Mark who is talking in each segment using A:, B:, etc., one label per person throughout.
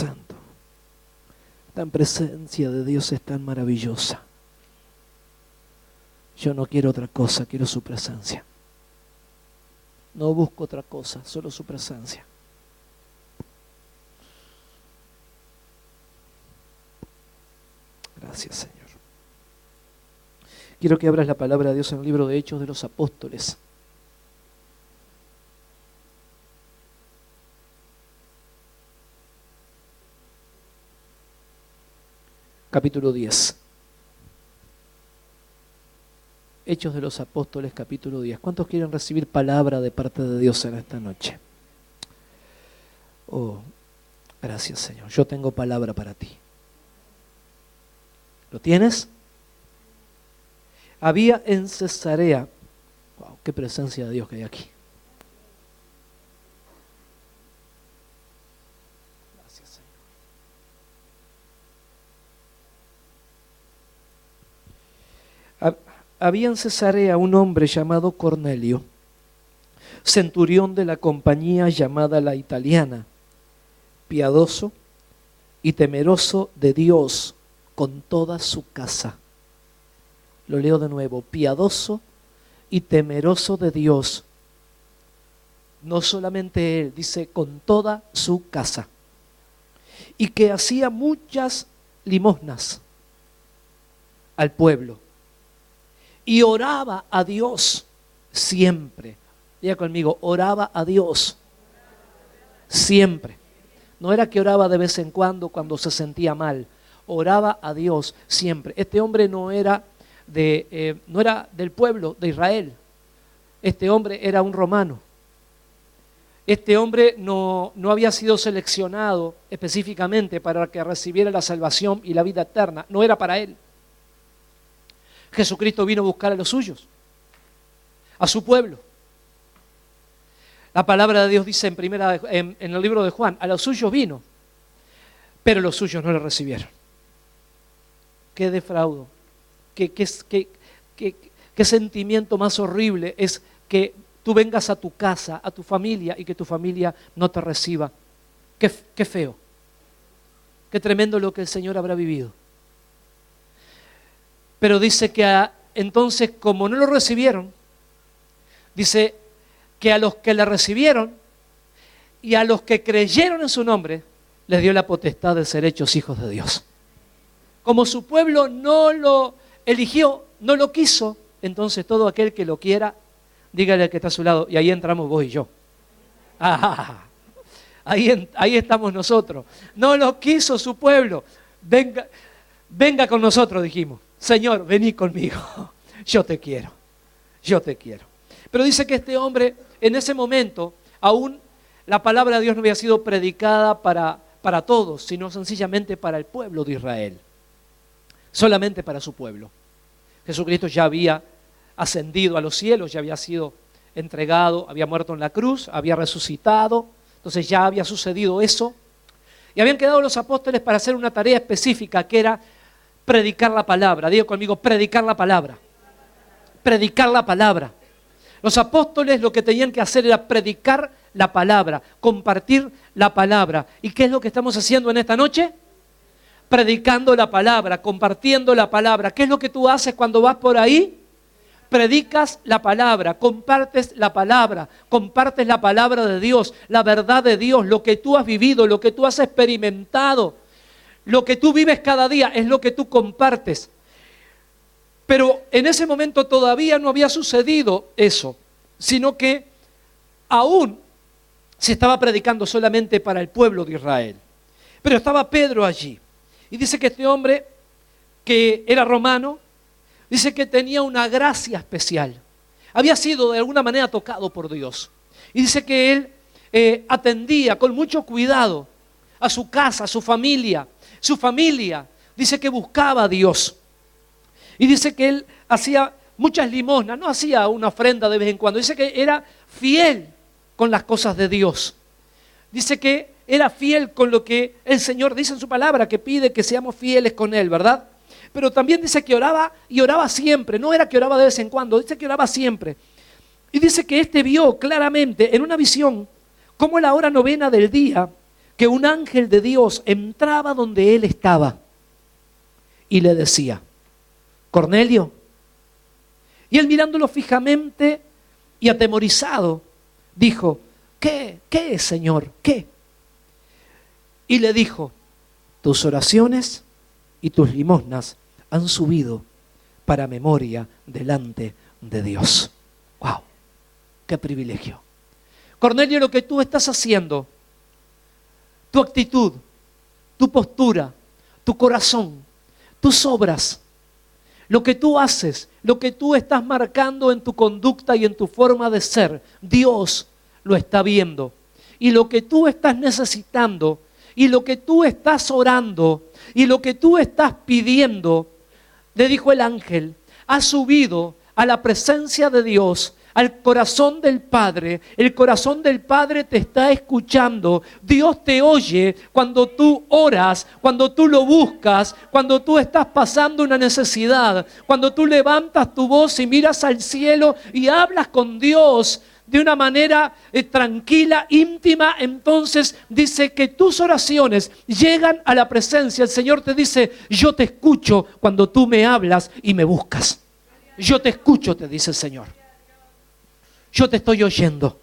A: Santo. La presencia de Dios es tan maravillosa. Yo no quiero otra cosa, quiero su presencia. No busco otra cosa, solo su presencia. Gracias, Señor. Quiero que abras la palabra de Dios en el libro de Hechos de los Apóstoles. Capítulo 10. Hechos de los Apóstoles, capítulo 10. ¿Cuántos quieren recibir palabra de parte de Dios en esta noche? Oh, gracias, Señor. Yo tengo palabra para ti. ¿Lo tienes? Había en Cesarea, wow, qué presencia de Dios que hay aquí. Gracias, Señor. Había en Cesarea un hombre llamado Cornelio, centurión de la compañía llamada La Italiana, piadoso y temeroso de Dios con toda su casa. Lo leo de nuevo, piadoso y temeroso de Dios. No solamente él, dice con toda su casa. Y que hacía muchas limosnas al pueblo. Y oraba a Dios siempre. Diga conmigo, oraba a Dios siempre. No era que oraba de vez en cuando se sentía mal. Oraba a Dios siempre. Este hombre no era del pueblo de Israel. Este hombre era un romano. Este hombre no había sido seleccionado específicamente para que recibiera la salvación y la vida eterna. No era para él. Jesucristo vino a buscar a los suyos, a su pueblo. La palabra de Dios dice en el libro de Juan, a los suyos vino, pero los suyos no le recibieron. Qué defraudo, qué sentimiento más horrible es que tú vengas a tu casa, a tu familia y que tu familia no te reciba. Qué feo, qué tremendo lo que el Señor habrá vivido. Pero dice que entonces, como no lo recibieron, dice que a los que le recibieron y a los que creyeron en su nombre, les dio la potestad de ser hechos hijos de Dios. Como su pueblo no lo eligió, no lo quiso, entonces todo aquel que lo quiera, dígale al que está a su lado, y ahí entramos vos y yo. Ahí estamos nosotros. No lo quiso su pueblo. Venga con nosotros, dijimos. Señor, vení conmigo, yo te quiero. Pero dice que este hombre, en ese momento, aún la palabra de Dios no había sido predicada para todos, sino sencillamente para el pueblo de Israel. Solamente para su pueblo. Jesucristo ya había ascendido a los cielos, ya había sido entregado, había muerto en la cruz, había resucitado, entonces ya había sucedido eso. Y habían quedado los apóstoles para hacer una tarea específica que era predicar la palabra. Diga conmigo, predicar la palabra. Predicar la palabra. Los apóstoles lo que tenían que hacer era predicar la palabra, compartir la palabra. ¿Y qué es lo que estamos haciendo en esta noche? Predicando la palabra, compartiendo la palabra. ¿Qué es lo que tú haces cuando vas por ahí? Predicas la palabra, compartes la palabra de Dios, la verdad de Dios, lo que tú has vivido, lo que tú has experimentado. Lo que tú vives cada día es lo que tú compartes. Pero en ese momento todavía no había sucedido eso, sino que aún se estaba predicando solamente para el pueblo de Israel. Pero estaba Pedro allí. Y dice que este hombre, que era romano, dice que tenía una gracia especial. Había sido de alguna manera tocado por Dios. Y dice que él atendía con mucho cuidado a su casa, a su familia. Su familia dice que buscaba a Dios. Y dice que él hacía muchas limosnas, no hacía una ofrenda de vez en cuando. Dice que era fiel con las cosas de Dios. Dice que era fiel con lo que el Señor dice en su palabra, que pide que seamos fieles con Él, ¿verdad? Pero también dice que oraba y oraba siempre. No era que oraba de vez en cuando, dice que oraba siempre. Y dice que vio claramente en una visión cómo a la hora novena del día que un ángel de Dios entraba donde él estaba y le decía, Cornelio. Y él mirándolo fijamente y atemorizado, dijo, ¿qué es, Señor? ¿Qué? Y le dijo, tus oraciones y tus limosnas han subido para memoria delante de Dios. ¡Wow! ¡Qué privilegio! Cornelio, lo que tú estás haciendo, tu actitud, tu postura, tu corazón, tus obras, lo que tú haces, lo que tú estás marcando en tu conducta y en tu forma de ser, Dios lo está viendo. Y lo que tú estás necesitando, y lo que tú estás orando, y lo que tú estás pidiendo, le dijo el ángel, ha subido a la presencia de Dios, al corazón del Padre. El corazón del Padre te está escuchando. Dios te oye cuando tú oras, cuando tú lo buscas, cuando tú estás pasando una necesidad, cuando tú levantas tu voz y miras al cielo y hablas con Dios de una manera tranquila, íntima. Entonces dice que tus oraciones llegan a la presencia. El Señor te dice, yo te escucho cuando tú me hablas y me buscas. Yo te escucho, te dice el Señor. Yo te estoy oyendo,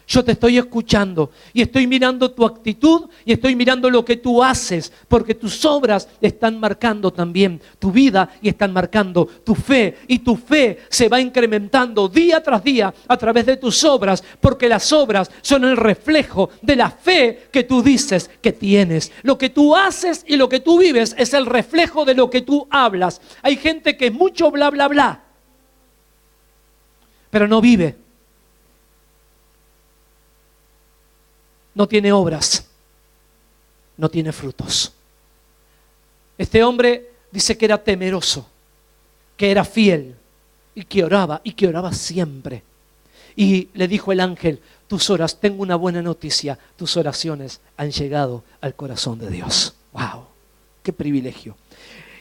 A: yo te estoy escuchando y estoy mirando tu actitud y estoy mirando lo que tú haces, porque tus obras están marcando también tu vida y están marcando tu fe, y tu fe se va incrementando día tras día a través de tus obras, porque las obras son el reflejo de la fe que tú dices que tienes. Lo que tú haces y lo que tú vives es el reflejo de lo que tú hablas. Hay gente que es mucho bla bla bla, pero no vive, no tiene obras, no tiene frutos. Este hombre dice que era temeroso, que era fiel y que oraba siempre. Y le dijo el ángel, tengo una buena noticia, tus oraciones han llegado al corazón de Dios. ¡Wow! ¡Qué privilegio!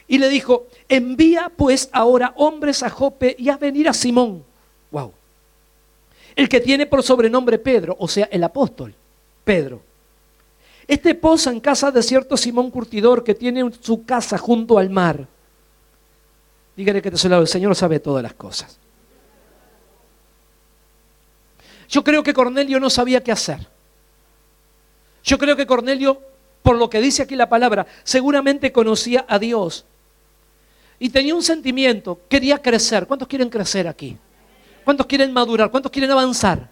A: Y le dijo, envía pues ahora hombres a Jope y haz venir a Simón. Wow. El que tiene por sobrenombre Pedro, o sea, el apóstol Pedro. Este posa en casa de cierto Simón curtidor que tiene su casa junto al mar. Dígale que te suele, el Señor sabe todas las cosas. Yo creo que Cornelio no sabía qué hacer. Yo creo que Cornelio, por lo que dice aquí la palabra, seguramente conocía a Dios. Y tenía un sentimiento, quería crecer. ¿Cuántos quieren crecer aquí? ¿Cuántos quieren madurar? ¿Cuántos quieren avanzar?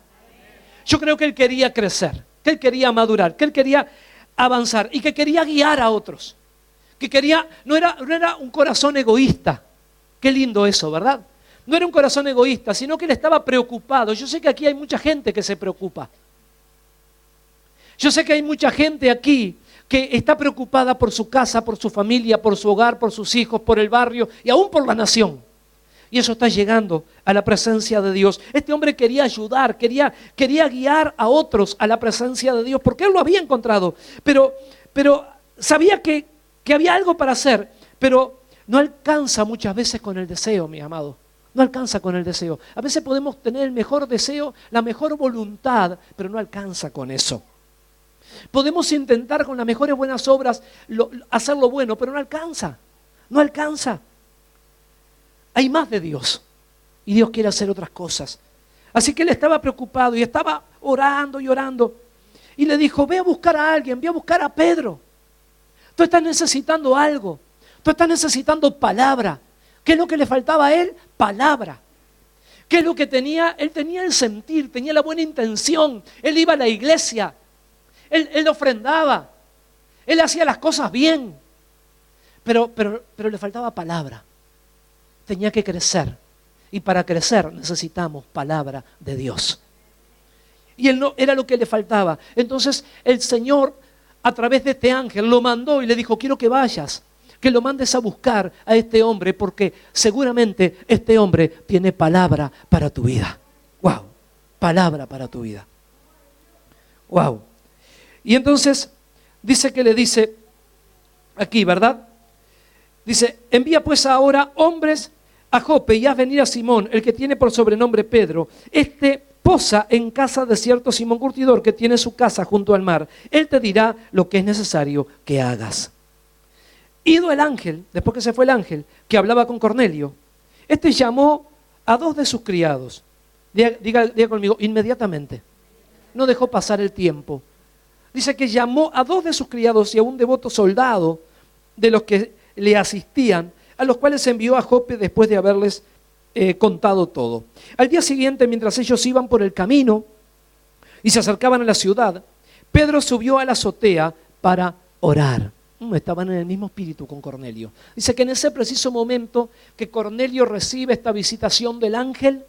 A: Yo creo que él quería crecer, que él quería madurar, que él quería avanzar y que quería guiar a otros. Que quería, no era un corazón egoísta. Qué lindo eso, ¿verdad? No era un corazón egoísta, sino que él estaba preocupado. Yo sé que aquí hay mucha gente que se preocupa. Yo sé que hay mucha gente aquí que está preocupada por su casa, por su familia, por su hogar, por sus hijos, por el barrio y aún por la nación. Y eso está llegando a la presencia de Dios. Este hombre quería ayudar, quería guiar a otros a la presencia de Dios, porque él lo había encontrado. Pero sabía que había algo para hacer, pero no alcanza muchas veces con el deseo, mi amado. No alcanza con el deseo. A veces podemos tener el mejor deseo, la mejor voluntad, pero no alcanza con eso. Podemos intentar con las mejores buenas obras hacer lo bueno, pero no alcanza. No alcanza. Hay más de Dios y Dios quiere hacer otras cosas. Así que él estaba preocupado y estaba orando y orando. Y le dijo, ve a buscar a alguien, ve a buscar a Pedro. Tú estás necesitando algo. Tú estás necesitando palabra. ¿Qué es lo que le faltaba a él? Palabra. ¿Qué es lo que tenía? Él tenía el sentir, tenía la buena intención. Él iba a la iglesia. Él ofrendaba. Él hacía las cosas bien. Pero le faltaba palabra. Tenía que crecer. Y para crecer necesitamos palabra de Dios. Y él no, era lo que le faltaba. Entonces el Señor, a través de este ángel, lo mandó y le dijo, quiero que vayas, que lo mandes a buscar a este hombre, porque seguramente este hombre tiene palabra para tu vida. ¡Wow! Palabra para tu vida. ¡Wow! Y entonces dice que le dice aquí, ¿verdad? Dice, envía pues ahora hombres a Jope y haz venir a Simón, el que tiene por sobrenombre Pedro. Este posa en casa de cierto Simón Curtidor que tiene su casa junto al mar. Él te dirá lo que es necesario que hagas. Ido el ángel, después que se fue el ángel, que hablaba con Cornelio, este llamó a 2 de sus criados. Diga conmigo, inmediatamente. No dejó pasar el tiempo. Dice que llamó a 2 de sus criados y a un devoto soldado de los que le asistían, a los cuales envió a Jope después de haberles contado todo. Al día siguiente, mientras ellos iban por el camino y se acercaban a la ciudad, Pedro subió a la azotea para orar. Estaban en el mismo espíritu con Cornelio. Dice que en ese preciso momento que Cornelio recibe esta visitación del ángel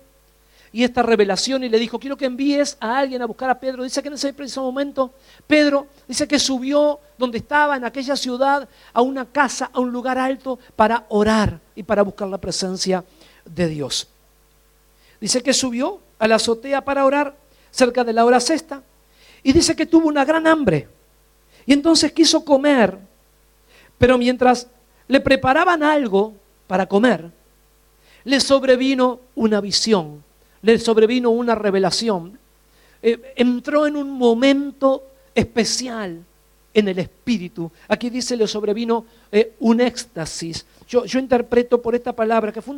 A: y esta revelación y le dijo, quiero que envíes a alguien a buscar a Pedro. Dice que en ese preciso momento Pedro dice que subió donde estaba en aquella ciudad a una casa, a un lugar alto para orar y para buscar la presencia de Dios. Dice que subió a la azotea para orar cerca de la hora sexta y dice que tuvo una gran hambre y entonces quiso comer. Pero mientras le preparaban algo para comer, le sobrevino una visión, le sobrevino una revelación. Entró en un momento especial en el espíritu. Aquí dice, le sobrevino un éxtasis. Yo interpreto por esta palabra que fue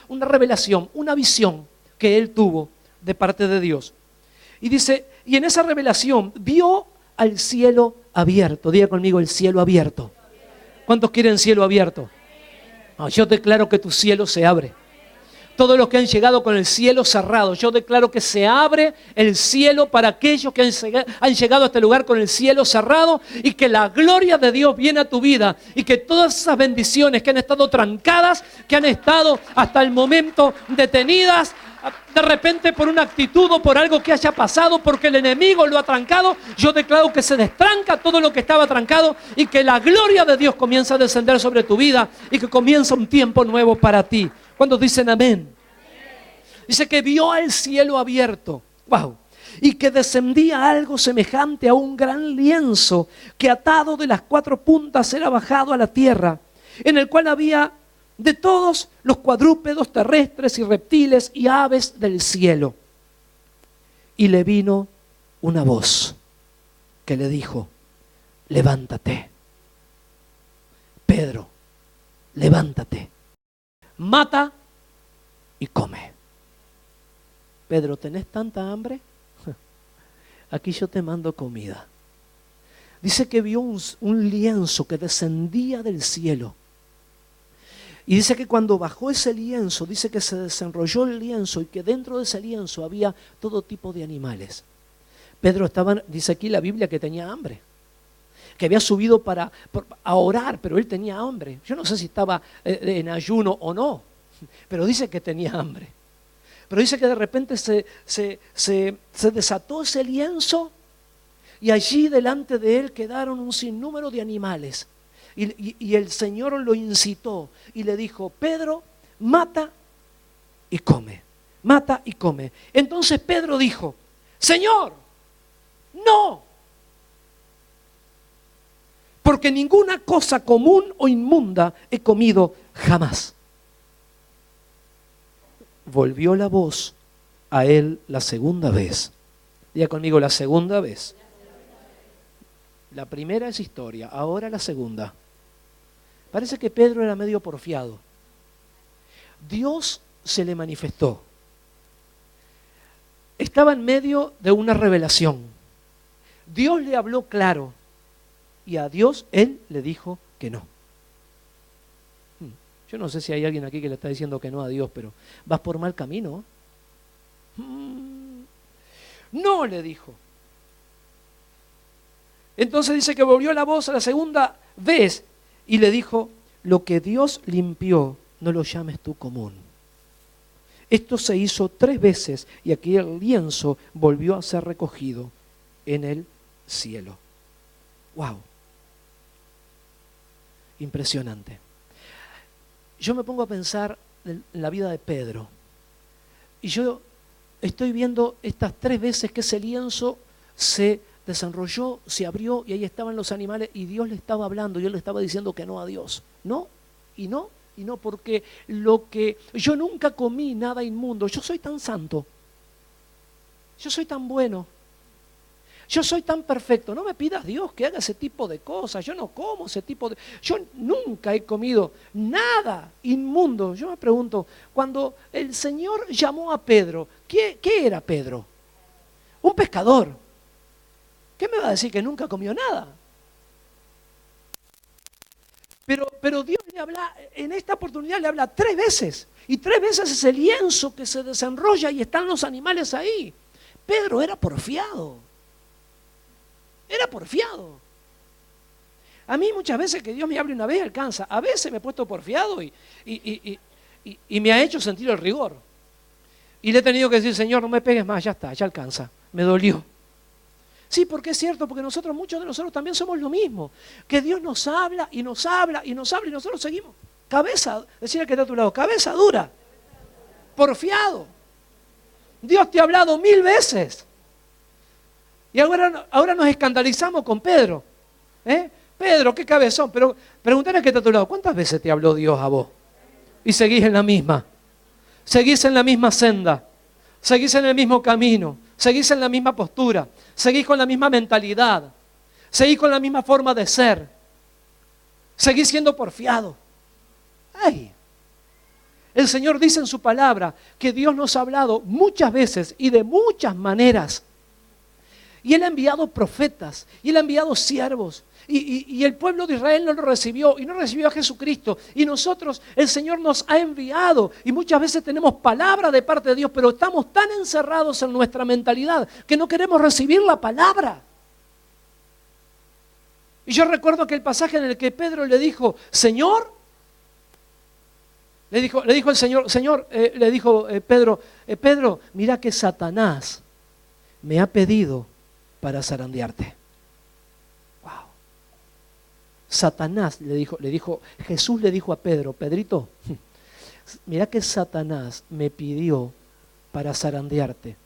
A: una revelación, una visión que él tuvo de parte de Dios. Y dice, y en esa revelación vio al cielo abierto. Diga conmigo, el cielo abierto. ¿Cuántos quieren cielo abierto? No, yo declaro que tu cielo se abre. Todos los que han llegado con el cielo cerrado, yo declaro que se abre el cielo para aquellos que han llegado a este lugar con el cielo cerrado y que la gloria de Dios viene a tu vida y que todas esas bendiciones que han estado trancadas, que han estado hasta el momento detenidas, de repente por una actitud o por algo que haya pasado, porque el enemigo lo ha trancado, yo declaro que se destranca todo lo que estaba trancado y que la gloria de Dios comienza a descender sobre tu vida y que comienza un tiempo nuevo para ti. ¿Cuántos dicen amén? Dice que vio al cielo abierto. ¡Wow! Y que descendía algo semejante a un gran lienzo que atado de las 4 puntas era bajado a la tierra, en el cual había de todos los cuadrúpedos terrestres y reptiles y aves del cielo. Y le vino una voz que le dijo, levántate, Pedro, levántate, mata y come. Pedro, ¿tenés tanta hambre? Aquí yo te mando comida. Dice que vio un lienzo que descendía del cielo. Y dice que cuando bajó ese lienzo, dice que se desenrolló el lienzo y que dentro de ese lienzo había todo tipo de animales. Pedro estaba, dice aquí la Biblia, que tenía hambre, que había subido a orar, pero él tenía hambre. Yo no sé si estaba en ayuno o no, pero dice que tenía hambre. Pero dice que de repente se desató ese lienzo y allí delante de él quedaron un sinnúmero de animales. Y el Señor lo incitó y le dijo, Pedro, mata y come, mata y come. Entonces Pedro dijo, Señor, no, porque ninguna cosa común o inmunda he comido jamás. Volvió la voz a él la segunda vez. Diga conmigo, la segunda vez. La primera es historia, ahora la segunda. Parece que Pedro era medio porfiado. Dios se le manifestó. Estaba en medio de una revelación. Dios le habló claro y a Dios él le dijo que no. Yo no sé si hay alguien aquí que le está diciendo que no a Dios, pero vas por mal camino. No, le dijo. Entonces dice que volvió la voz a la segunda vez y le dijo, lo que Dios limpió, no lo llames tú común. Esto se hizo 3 veces y aquí el lienzo volvió a ser recogido en el cielo. ¡Wow! Impresionante. Yo me pongo a pensar en la vida de Pedro y yo estoy viendo estas 3 veces que ese lienzo se desenrolló, se abrió y ahí estaban los animales y Dios le estaba hablando, yo le estaba diciendo que no a Dios. No, y no, y no, porque yo nunca comí nada inmundo, yo soy tan santo. yo soy tan bueno, yo soy tan perfecto, no me pidas Dios que haga ese tipo de cosas, yo no como ese tipo de... Yo nunca he comido nada inmundo. Yo me pregunto, cuando el Señor llamó a Pedro, ¿qué era Pedro? Un pescador. ¿Qué me va a decir que nunca comió nada? Pero Dios le habla, en esta oportunidad le habla 3 veces. Y 3 veces es el lienzo que se desenrolla y están los animales ahí. Pedro era porfiado. Era porfiado. A mí muchas veces que Dios me hable una vez alcanza. A veces me he puesto porfiado y me ha hecho sentir el rigor. Y le he tenido que decir, Señor, no me pegues más, ya está, ya alcanza. Me dolió. Sí, porque es cierto, porque muchos de nosotros también somos lo mismo. Que Dios nos habla y nos habla y nos habla y nosotros seguimos. Cabeza, decía que está a tu lado, cabeza dura. Porfiado. Dios te ha hablado 1000 veces. Y ahora nos escandalizamos con Pedro. Pedro, qué cabezón. Pero pregúntale que está a tu lado, ¿cuántas veces te habló Dios a vos? Y seguís en la misma. Seguís en la misma senda. Seguís en el mismo camino. Seguís en la misma postura. Seguís con la misma mentalidad. Seguís con la misma forma de ser. Seguís siendo porfiado. ¡Ay! El Señor dice en su palabra que Dios nos ha hablado muchas veces y de muchas maneras. Y Él ha enviado profetas, y Él ha enviado siervos, y el pueblo de Israel no lo recibió, y no recibió a Jesucristo. Y nosotros, el Señor nos ha enviado, y muchas veces tenemos palabra de parte de Dios, pero estamos tan encerrados en nuestra mentalidad que no queremos recibir la palabra. Y yo recuerdo aquel pasaje en el que Pedro le dijo, Señor, le dijo el Señor, le dijo Pedro, mira que Satanás me ha pedido para zarandearte. Wow. Satanás Jesús le dijo a Pedro, Pedrito, mira que Satanás me pidió para zarandearte,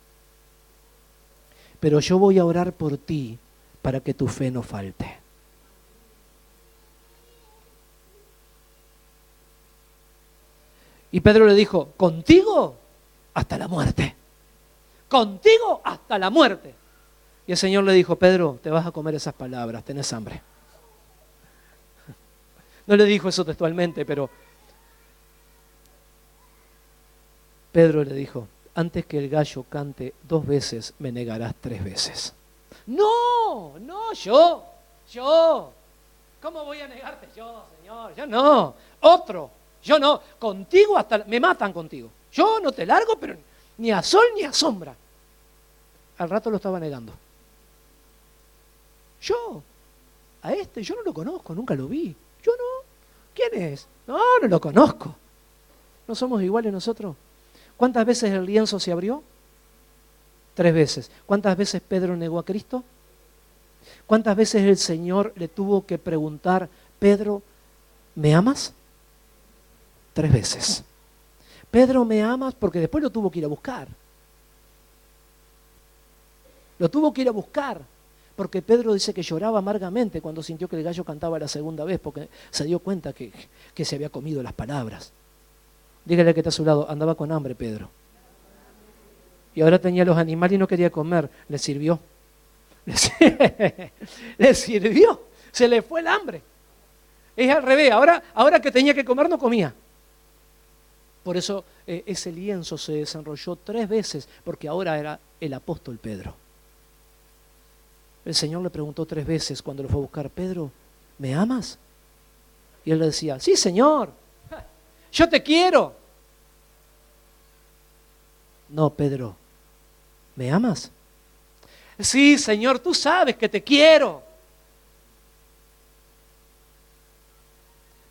A: pero yo voy a orar por ti para que tu fe no falte. Y Pedro le dijo, contigo hasta la muerte. Contigo hasta la muerte. Y el Señor le dijo, Pedro, te vas a comer esas palabras, tenés hambre. No le dijo eso textualmente, pero Pedro le dijo, antes que el gallo cante 2 veces, me negarás 3 veces. No, yo. ¿Cómo voy a negarte yo, Señor? Yo no. Otro, yo no. Contigo hasta, me matan contigo. Yo no te largo, pero ni a sol ni a sombra. Al rato lo estaba negando. Yo no lo conozco, nunca lo vi. Yo no. ¿Quién es? No lo conozco. ¿No somos iguales nosotros? ¿Cuántas veces el lienzo se abrió? 3 veces. ¿Cuántas veces Pedro negó a Cristo? ¿Cuántas veces el Señor le tuvo que preguntar, Pedro, ¿me amas? 3 veces. Pedro, ¿me amas? Porque después lo tuvo que ir a buscar. Lo tuvo que ir a buscar. Porque Pedro dice que lloraba amargamente cuando sintió que el gallo cantaba la segunda vez, porque se dio cuenta que se había comido las palabras. Dígale que está a su lado, andaba con hambre Pedro. Y ahora tenía los animales y no quería comer. Le sirvió. Le sirvió. Se le fue el hambre. Es al revés. Ahora que tenía que comer no comía. Por eso ese lienzo se desenrolló 3 veces, porque ahora era el apóstol Pedro. El Señor le preguntó 3 veces cuando lo fue a buscar, Pedro, ¿me amas? Y él le decía, sí, Señor, yo te quiero. No, Pedro, ¿me amas? Sí, Señor, tú sabes que te quiero.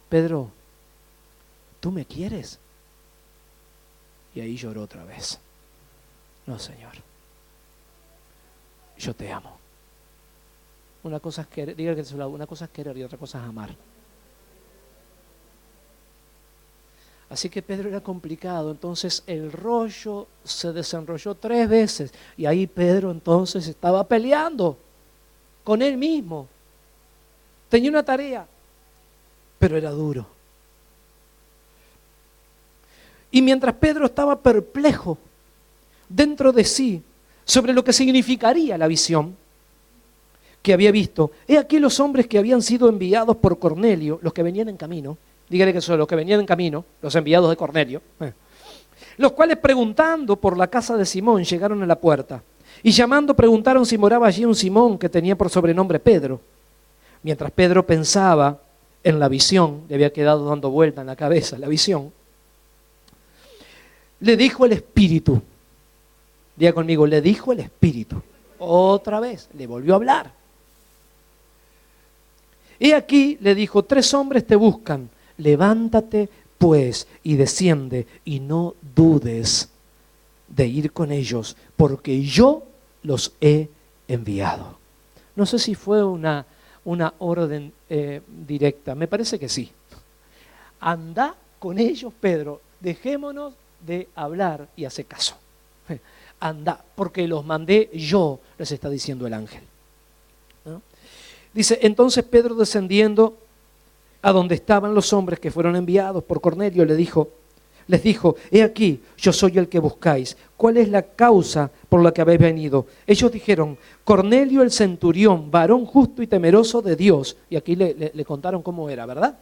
A: Pedro, ¿tú me quieres? Y ahí lloró otra vez. No, Señor, yo te amo. Una cosa es querer, dígale que te lado, una cosa es querer y otra cosa es amar. Así que Pedro era complicado, entonces el rollo se desenrolló 3 veces y ahí Pedro entonces estaba peleando con él mismo. Tenía una tarea, pero era duro. Y mientras Pedro estaba perplejo dentro de sí, sobre lo que significaría la visión que había visto. He aquí los hombres que habían sido enviados por Cornelio, los que venían en camino, dígale que son los que venían en camino, los enviados de Cornelio, los cuales preguntando por la casa de Simón llegaron a la puerta y llamando preguntaron si moraba allí un Simón que tenía por sobrenombre Pedro. Mientras Pedro pensaba en la visión, le había quedado dando vuelta en la cabeza la visión, le dijo el Espíritu, diga conmigo, le dijo el Espíritu, otra vez, le volvió a hablar. He aquí, le dijo, 3 hombres te buscan, levántate pues y desciende y no dudes de ir con ellos, porque yo los he enviado. No sé si fue una orden directa, me parece que sí. Anda con ellos, Pedro, dejémonos de hablar y hacer caso. Anda, porque los mandé yo, les está diciendo el ángel, ¿no? Dice, entonces Pedro descendiendo a donde estaban los hombres que fueron enviados por Cornelio, les dijo, he aquí, yo soy el que buscáis. ¿Cuál es la causa por la que habéis venido? Ellos dijeron, Cornelio el centurión, varón justo y temeroso de Dios. Y aquí le contaron cómo era, ¿verdad?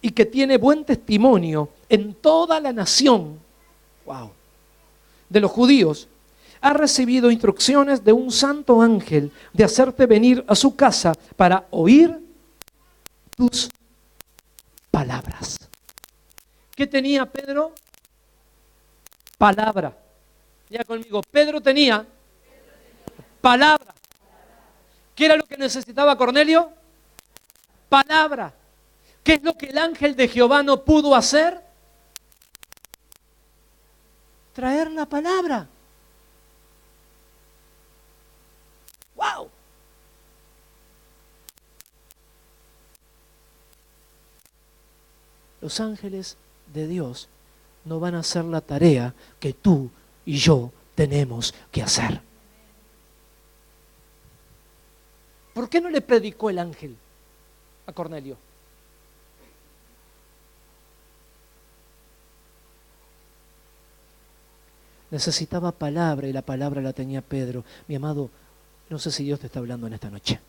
A: Y que tiene buen testimonio en toda la nación, wow, de los judíos. Ha recibido instrucciones de un santo ángel de hacerte venir a su casa para oír tus palabras. ¿Qué tenía Pedro? Palabra. Ya conmigo, Pedro tenía palabra. ¿Qué era lo que necesitaba Cornelio? Palabra. ¿Qué es lo que el ángel de Jehová no pudo hacer? Traer la palabra. ¡Wow! Los ángeles de Dios no van a hacer la tarea que tú y yo tenemos que hacer. ¿Por qué no le predicó el ángel a Cornelio? Necesitaba palabra y la palabra la tenía Pedro. Mi amado, no sé si Dios te está hablando en esta noche.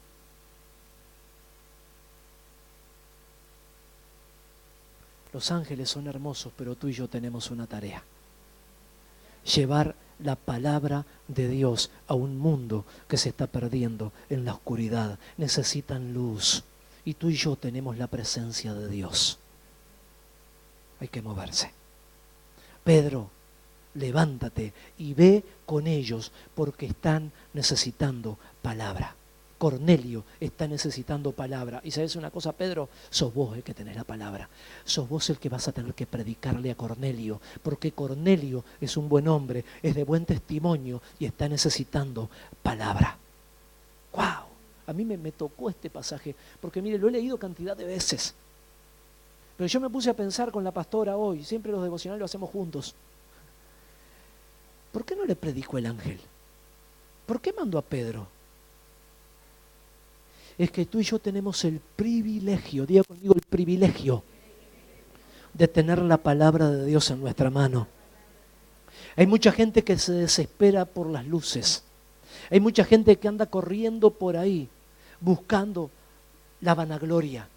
A: Los ángeles son hermosos, pero tú y yo tenemos una tarea. Llevar la palabra de Dios a un mundo que se está perdiendo en la oscuridad. Necesitan luz. Y tú y yo tenemos la presencia de Dios. Hay que moverse. Pedro, levántate y ve con ellos porque están necesitando palabra. Cornelio está necesitando palabra. Y sabes una cosa, Pedro, sos vos el que tenés la palabra. Sos vos el que vas a tener que predicarle a Cornelio, porque Cornelio es un buen hombre, es de buen testimonio y está necesitando palabra. ¡Wow! A mí me tocó este pasaje, porque mire, lo he leído cantidad de veces. Pero yo me puse a pensar con la pastora hoy, siempre los devocionales lo hacemos juntos. ¿Por qué no le predicó el ángel? ¿Por qué mandó a Pedro? Es que tú y yo tenemos el privilegio, diga conmigo el privilegio, de tener la palabra de Dios en nuestra mano. Hay mucha gente que se desespera por las luces. Hay mucha gente que anda corriendo por ahí, buscando la vanagloria,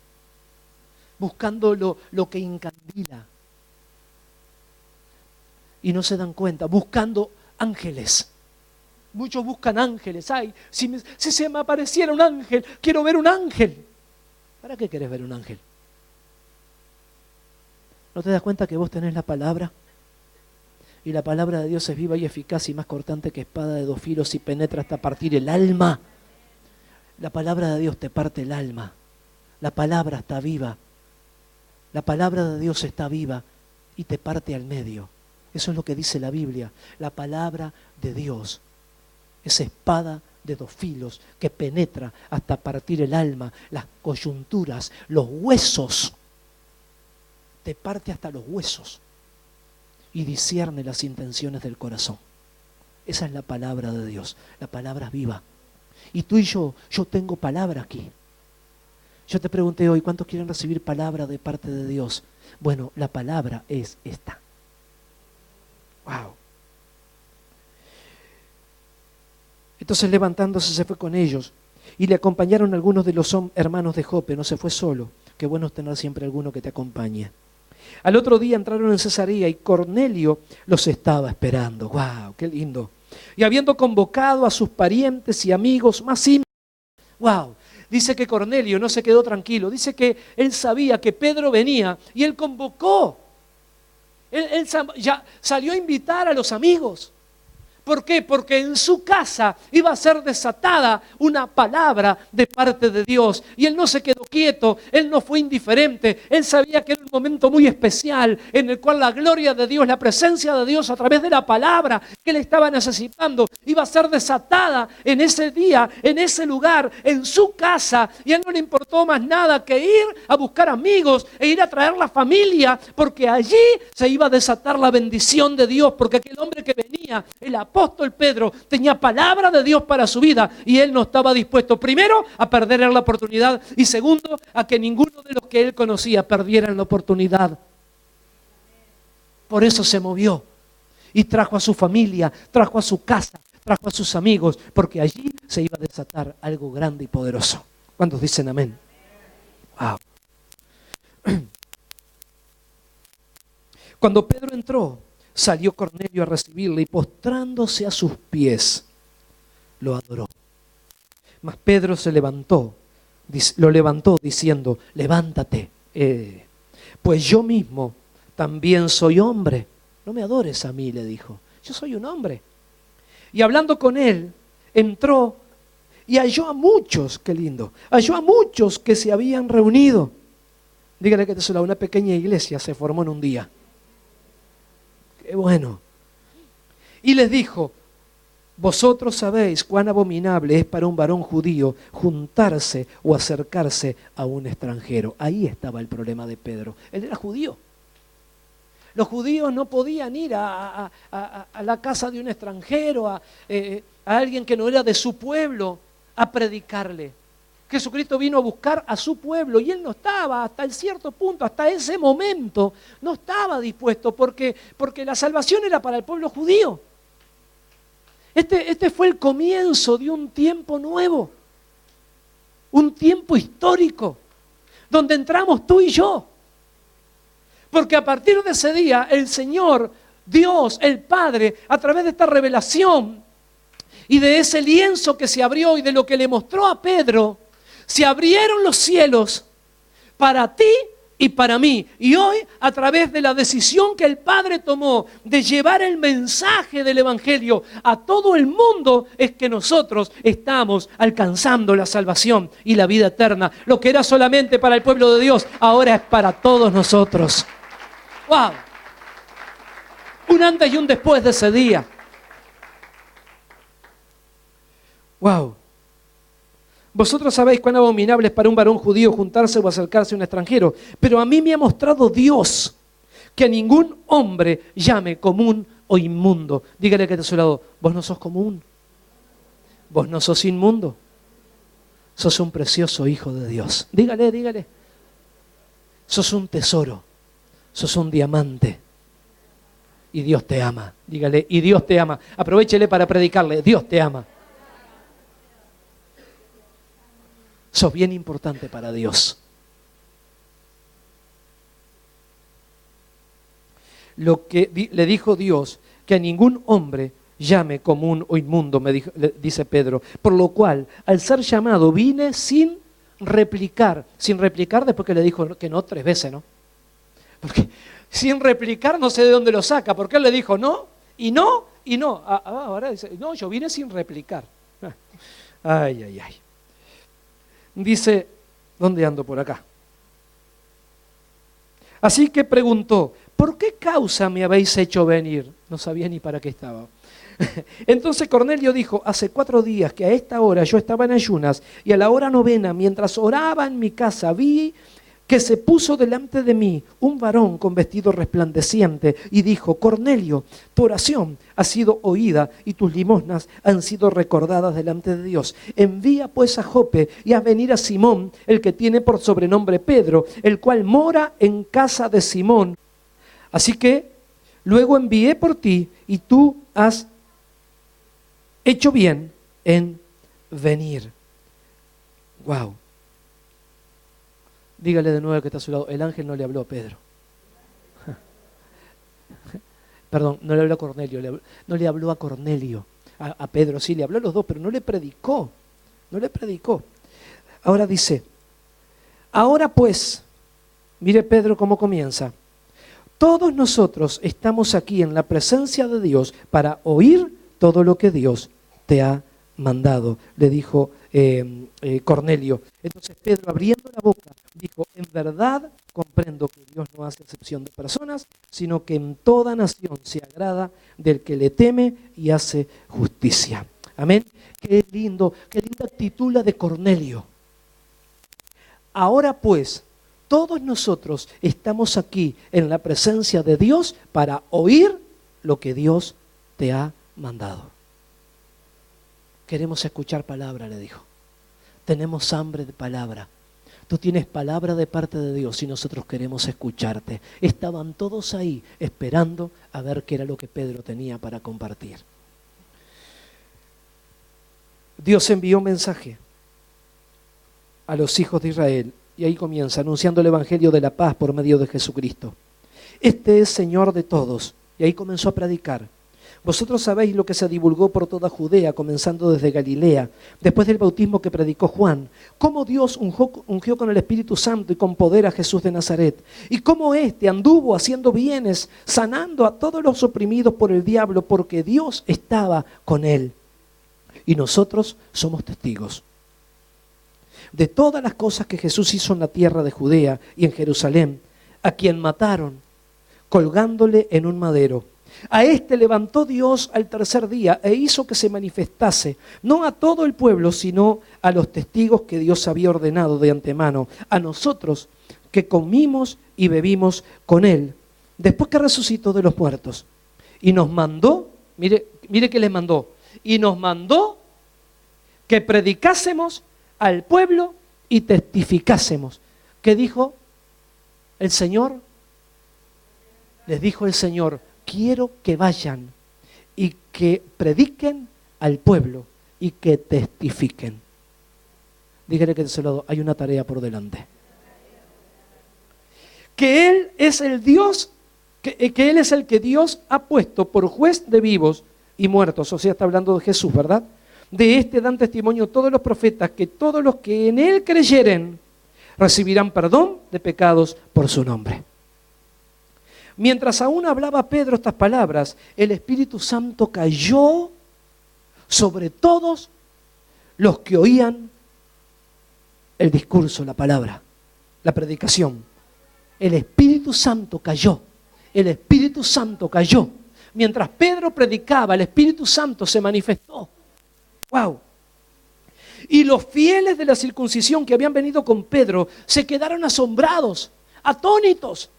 A: buscando lo que encandila. Y no se dan cuenta, buscando ángeles. Muchos buscan ángeles. Ay, si se me apareciera un ángel, quiero ver un ángel. ¿Para qué querés ver un ángel? ¿No te das cuenta que vos tenés la palabra? Y la palabra de Dios es viva y eficaz y más cortante que espada de 2 filos y penetra hasta partir el alma. La palabra de Dios te parte el alma. La palabra está viva. La palabra de Dios está viva y te parte al medio. Eso es lo que dice la Biblia. La palabra de Dios es espada de 2 filos que penetra hasta partir el alma, las coyunturas, los huesos. Te parte hasta los huesos y discierne las intenciones del corazón. Esa es la palabra de Dios. La palabra es viva. Y tú y yo tengo palabra aquí. Yo te pregunté hoy, ¿cuántos quieren recibir palabra de parte de Dios? Bueno, la palabra es esta. Wow. Entonces levantándose se fue con ellos y le acompañaron algunos de los hermanos de Jope. No se fue solo, qué bueno es tener siempre alguno que te acompañe. Al otro día entraron en Cesarea y Cornelio los estaba esperando. ¡Wow! ¡Qué lindo! Y habiendo convocado a sus parientes y amigos más íntimos. ¡Wow! Dice que Cornelio no se quedó tranquilo. Dice que él sabía que Pedro venía y él convocó. Él ya salió a invitar a los amigos. ¿Por qué? Porque en su casa iba a ser desatada una palabra de parte de Dios. Y él no se quedó quieto, él no fue indiferente. Él sabía que era un momento muy especial en el cual la gloria de Dios, la presencia de Dios a través de la palabra que él estaba necesitando, iba a ser desatada en ese día, en ese lugar, en su casa. Y a él no le importó más nada que ir a buscar amigos e ir a traer la familia, porque allí se iba a desatar la bendición de Dios, porque aquel hombre que venía, el apóstol Pedro, tenía palabra de Dios para su vida y él no estaba dispuesto, primero, a perder la oportunidad y segundo, a que ninguno de los que él conocía perdieran la oportunidad. Por eso se movió y trajo a su familia, trajo a su casa, trajo a sus amigos, porque allí se iba a desatar algo grande y poderoso. ¿Cuántos dicen amén? Wow. Cuando Pedro entró, salió Cornelio a recibirle y postrándose a sus pies, lo adoró. Mas Pedro lo levantó diciendo, levántate, pues yo mismo también soy hombre. No me adores a mí, le dijo, yo soy un hombre. Y hablando con él, entró y halló a muchos, qué lindo, halló a muchos que se habían reunido. Dígale que una pequeña iglesia se formó en un día. ¡Qué bueno! Y les dijo, vosotros sabéis cuán abominable es para un varón judío juntarse o acercarse a un extranjero. Ahí estaba el problema de Pedro. Él era judío. Los judíos no podían ir a la casa de un extranjero, a alguien que no era de su pueblo, a predicarle. Jesucristo vino a buscar a su pueblo y él no estaba hasta el cierto punto, hasta ese momento, no estaba dispuesto porque la salvación era para el pueblo judío. Este fue el comienzo de un tiempo nuevo, un tiempo histórico, donde entramos tú y yo. Porque a partir de ese día el Señor, Dios, el Padre, a través de esta revelación y de ese lienzo que se abrió y de lo que le mostró a Pedro, se abrieron los cielos para ti y para mí. Y hoy, a través de la decisión que el Padre tomó de llevar el mensaje del Evangelio a todo el mundo, es que nosotros estamos alcanzando la salvación y la vida eterna. Lo que era solamente para el pueblo de Dios, ahora es para todos nosotros. ¡Wow! Un antes y un después de ese día. ¡Wow! Vosotros sabéis cuán abominable es para un varón judío juntarse o acercarse a un extranjero, pero a mí me ha mostrado Dios que a ningún hombre llame común o inmundo. Dígale que está a su lado, vos no sos común, vos no sos inmundo, sos un precioso hijo de Dios. Dígale, sos un tesoro, sos un diamante y Dios te ama. Dígale, y Dios te ama. Aprovéchele para predicarle, Dios te ama. Sos bien importante para Dios. Lo que le dijo Dios, que a ningún hombre llame común o inmundo, dice Pedro. Por lo cual, al ser llamado, vine sin replicar. Sin replicar después que le dijo que no 3 veces, ¿no? Porque sin replicar no sé de dónde lo saca, porque él le dijo no, y no, y no. Ahora dice, no, yo vine sin replicar. Ay. Dice, ¿dónde ando por acá? Así que preguntó, ¿por qué causa me habéis hecho venir? No sabía ni para qué estaba. Entonces Cornelio dijo, hace 4 días que a esta hora yo estaba en ayunas y a la hora 9, mientras oraba en mi casa, vi que se puso delante de mí un varón con vestido resplandeciente y dijo, Cornelio, tu oración ha sido oída y tus limosnas han sido recordadas delante de Dios. Envía pues a Jope y haz venir a Simón, el que tiene por sobrenombre Pedro, el cual mora en casa de Simón. Así que luego envié por ti y tú has hecho bien en venir. Wow. Dígale de nuevo al que está a su lado, el ángel no le habló a Pedro. Perdón, no le habló a Cornelio, no le habló a Cornelio. A Pedro sí, le habló a los dos, pero no le predicó. No le predicó. Ahora dice, ahora pues, mire Pedro cómo comienza. Todos nosotros estamos aquí en la presencia de Dios para oír todo lo que Dios te ha mandado, le dijo Cornelio. Entonces Pedro, abriendo la boca, dijo, en verdad comprendo que Dios no hace excepción de personas, sino que en toda nación se agrada del que le teme y hace justicia. Amén. Qué lindo, qué linda actitud la de Cornelio. Ahora pues, todos nosotros estamos aquí en la presencia de Dios para oír lo que Dios te ha mandado. Queremos escuchar palabra, le dijo. Tenemos hambre de palabra. Tú tienes palabra de parte de Dios y nosotros queremos escucharte. Estaban todos ahí esperando a ver qué era lo que Pedro tenía para compartir. Dios envió un mensaje a los hijos de Israel y ahí comienza anunciando el evangelio de la paz por medio de Jesucristo. Este es Señor de todos. Y ahí comenzó a predicar. Vosotros sabéis lo que se divulgó por toda Judea, comenzando desde Galilea, después del bautismo que predicó Juan, cómo Dios ungió con el Espíritu Santo y con poder a Jesús de Nazaret, y cómo éste anduvo haciendo bienes, sanando a todos los oprimidos por el diablo, porque Dios estaba con él. Y nosotros somos testigos de todas las cosas que Jesús hizo en la tierra de Judea y en Jerusalén, a quien mataron, colgándole en un madero. A este levantó Dios al tercer día e hizo que se manifestase, no a todo el pueblo, sino a los testigos que Dios había ordenado de antemano, a nosotros que comimos y bebimos con él, después que resucitó de los muertos. Y nos mandó, mire que les mandó, y nos mandó que predicásemos al pueblo y testificásemos. ¿Qué dijo el Señor? Les dijo el Señor, quiero que vayan y que prediquen al pueblo y que testifiquen. Dígale que de ese lado hay una tarea por delante. Que Él es el Dios, que Él es el que Dios ha puesto por juez de vivos y muertos. O sea, está hablando de Jesús, ¿verdad? De este dan testimonio todos los profetas, que todos los que en Él creyeren recibirán perdón de pecados por su nombre. Mientras aún hablaba Pedro estas palabras, el Espíritu Santo cayó sobre todos los que oían el discurso, la palabra, la predicación. El Espíritu Santo cayó, el Espíritu Santo cayó. Mientras Pedro predicaba, el Espíritu Santo se manifestó. ¡Wow! Y los fieles de la circuncisión que habían venido con Pedro se quedaron asombrados, atónitos,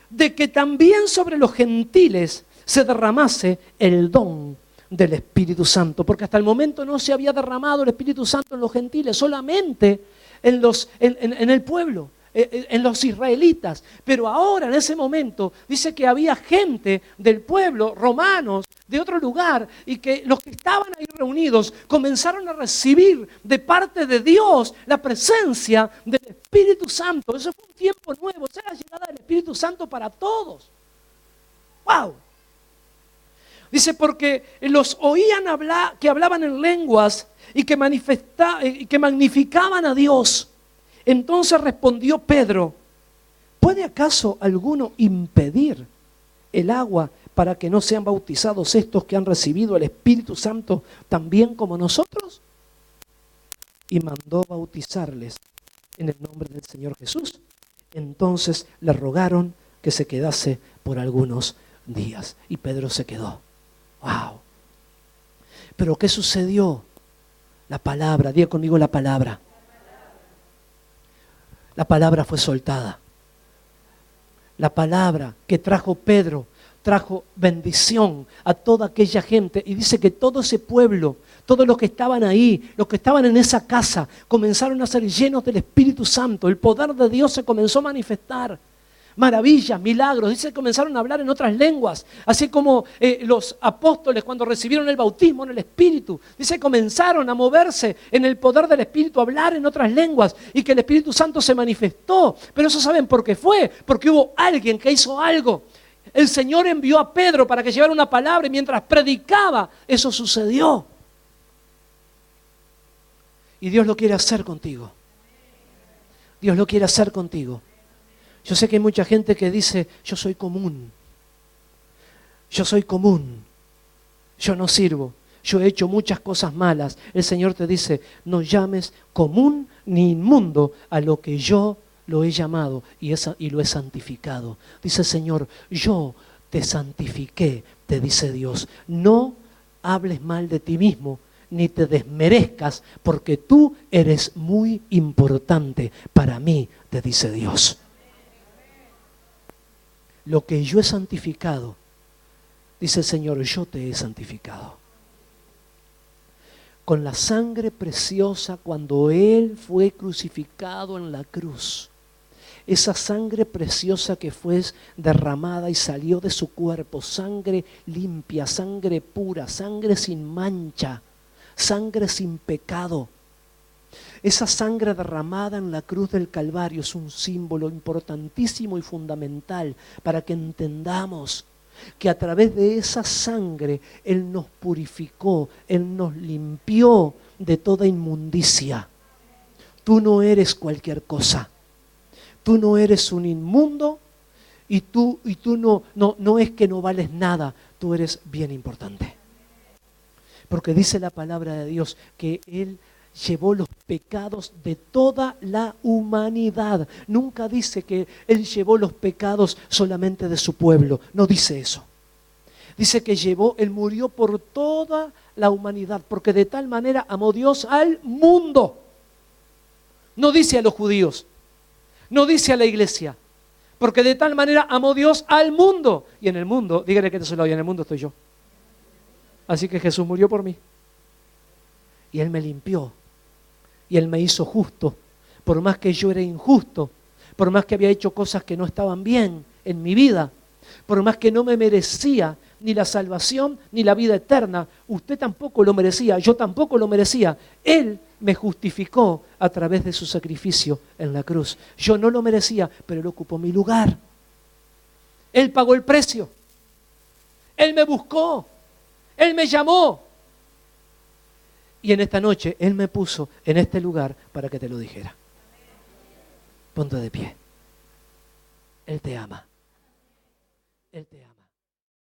A: de que también sobre los gentiles se derramase el don del Espíritu Santo, porque hasta el momento no se había derramado el Espíritu Santo en los gentiles, solamente en el pueblo, en los israelitas. Pero ahora, en ese momento, dice que había gente del pueblo, romanos, de otro lugar, y que los que estaban ahí reunidos comenzaron a recibir de parte de Dios la presencia del Espíritu Santo. Eso fue un tiempo nuevo, esa era la llegada del Espíritu Santo para todos. ¡Wow! Dice, porque los oían hablar, que hablaban en lenguas y que magnificaban a Dios. Entonces respondió Pedro, ¿puede acaso alguno impedir el agua para que no sean bautizados estos que han recibido el Espíritu Santo también como nosotros? Y mandó bautizarles en el nombre del Señor Jesús. Entonces le rogaron que se quedase por algunos días. Y Pedro se quedó. ¡Wow! ¿Pero qué sucedió? La palabra, diga conmigo la palabra. La palabra fue soltada. La palabra que trajo Pedro trajo bendición a toda aquella gente. Y dice que todo ese pueblo, todos los que estaban ahí, los que estaban en esa casa, comenzaron a ser llenos del Espíritu Santo. El poder de Dios se comenzó a manifestar. maravillas, milagros. Dice, comenzaron a hablar en otras lenguas, así como los apóstoles cuando recibieron el bautismo en el Espíritu. Dice, comenzaron a moverse en el poder del Espíritu, a hablar en otras lenguas y que el Espíritu Santo se manifestó. Pero eso ¿saben por qué fue? Porque hubo alguien que hizo algo. El Señor envió a Pedro para que llevara una palabra y mientras predicaba, eso sucedió. Y Dios lo quiere hacer contigo. Dios lo quiere hacer contigo. Yo sé que hay mucha gente que dice, yo soy común. Yo soy común. Yo no sirvo. Yo he hecho muchas cosas malas. El Señor te dice, no llames común ni inmundo a lo que yo lo he llamado y lo he santificado. Dice el Señor, yo te santifiqué, te dice Dios. No hables mal de ti mismo, ni te desmerezcas, porque tú eres muy importante para mí, te dice Dios. Lo que yo he santificado, dice el Señor, yo te he santificado. Con la sangre preciosa cuando Él fue crucificado en la cruz. Esa sangre preciosa que fue derramada y salió de su cuerpo, sangre limpia, sangre pura, sangre sin mancha, sangre sin pecado. Esa sangre derramada en la cruz del Calvario es un símbolo importantísimo y fundamental para que entendamos que a través de esa sangre Él nos purificó, Él nos limpió de toda inmundicia. Tú no eres cualquier cosa. Tú no eres un inmundo y tú no es que no vales nada, tú eres bien importante. Porque dice la palabra de Dios que Él llevó los pecados de toda la humanidad. Nunca dice que Él llevó los pecados solamente de su pueblo, no dice eso. Dice que Él murió por toda la humanidad, porque de tal manera amó Dios al mundo. No dice a los judíos. No dice a la iglesia, porque de tal manera amó Dios al mundo. Y en el mundo, dígale que te se lo doy, en el mundo estoy yo. Así que Jesús murió por mí. Y Él me limpió. Y Él me hizo justo. Por más que yo era injusto, por más que había hecho cosas que no estaban bien en mi vida, por más que no me merecía ni la salvación ni la vida eterna, usted tampoco lo merecía, yo tampoco lo merecía. Él me justificó a través de su sacrificio en la cruz. Yo no lo merecía, pero Él ocupó mi lugar. Él pagó el precio. Él me buscó. Él me llamó. Y en esta noche Él me puso en este lugar para que te lo dijera. Ponte de pie. Él te ama. Él te ama.